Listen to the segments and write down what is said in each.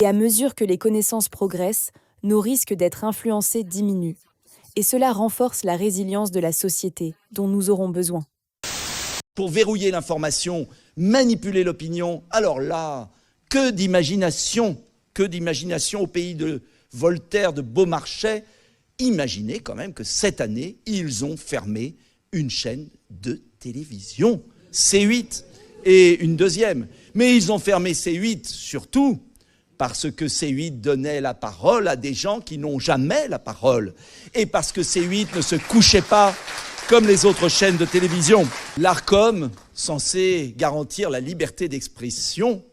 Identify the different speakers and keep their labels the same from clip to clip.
Speaker 1: Et à mesure que les connaissances progressent, nos risques d'être influencés diminuent. Et cela renforce la résilience de la société dont nous aurons besoin.
Speaker 2: Pour verrouiller l'information, manipuler l'opinion, alors là, que d'imagination au pays de Voltaire, de Beaumarchais. Imaginez quand même que cette année, ils ont fermé une chaîne de télévision, C8, et une deuxième. Mais ils ont fermé C8 surtout parce que C8 donnait la parole à des gens qui n'ont jamais la parole. Et parce que C8 ne se couchait pas comme les autres chaînes de télévision. L'Arcom, censé garantir la liberté d'expression,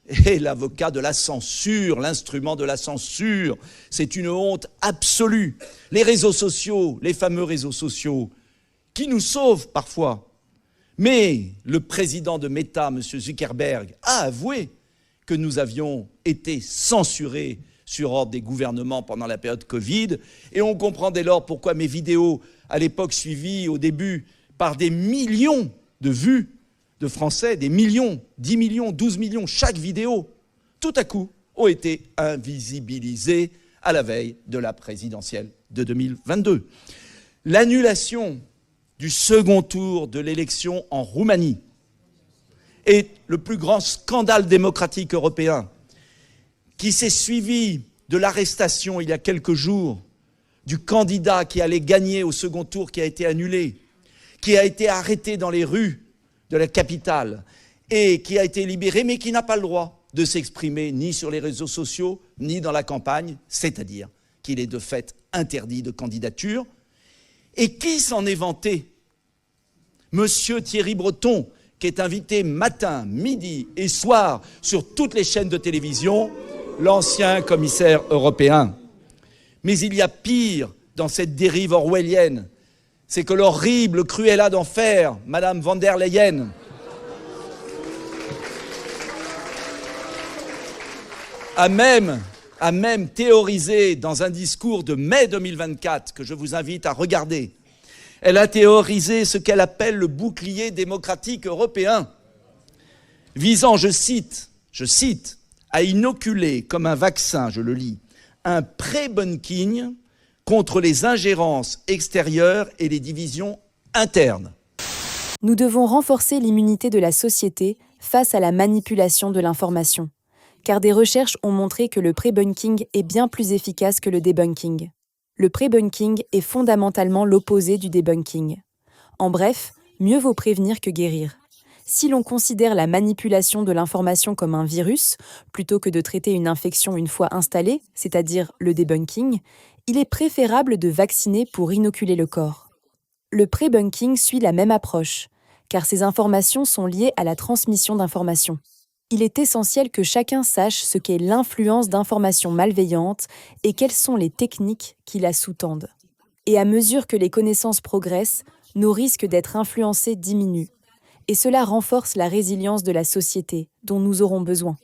Speaker 2: est l'avocat de la censure, l'instrument de la censure. C'est une honte absolue. Les réseaux sociaux, les fameux réseaux sociaux, qui nous sauvent parfois. Mais le président de Meta, M. Zuckerberg, a avoué que nous avions été censurés sur ordre des gouvernements pendant la période Covid. Et on comprend dès lors pourquoi mes vidéos, à l'époque suivies au début par des millions de vues de Français, des millions, 10 millions, 12 millions, chaque vidéo, tout à coup, ont été invisibilisées à la veille de la présidentielle de 2022. L'annulation du second tour de l'élection en Roumanie est le plus grand scandale démocratique européen qui s'est suivi de l'arrestation il y a quelques jours du candidat qui allait gagner au second tour, qui a été annulé, qui a été arrêté dans les rues de la capitale et qui a été libéré, mais qui n'a pas le droit de s'exprimer ni sur les réseaux sociaux, ni dans la campagne, c'est-à-dire qu'il est de fait interdit de candidature. Et qui s'en est vanté? Monsieur Thierry Breton, qui est invité matin, midi et soir sur toutes les chaînes de télévision, l'ancien commissaire européen. Mais il y a pire dans cette dérive orwellienne, c'est que l'horrible Cruella d'enfer, Madame von der Leyen, a même théorisé dans un discours de mai 2024, que je vous invite à regarder, elle a théorisé ce qu'elle appelle le bouclier démocratique européen, visant, je cite, à inoculer comme un vaccin, je le lis, un pré-bunking contre les ingérences extérieures et les divisions internes.
Speaker 1: Nous devons renforcer l'immunité de la société face à la manipulation de l'information, car des recherches ont montré que le pré-bunking est bien plus efficace que le debunking. Le pré-bunking est fondamentalement l'opposé du debunking. En bref, mieux vaut prévenir que guérir. Si l'on considère la manipulation de l'information comme un virus, plutôt que de traiter une infection une fois installée, c'est-à-dire le debunking, il est préférable de vacciner pour inoculer le corps. Le pré-bunking suit la même approche, car ces informations sont liées à la transmission d'informations. Il est essentiel que chacun sache ce qu'est l'influence d'informations malveillantes et quelles sont les techniques qui la sous-tendent. Et à mesure que les connaissances progressent, nos risques d'être influencés diminuent. Et cela renforce la résilience de la société dont nous aurons besoin.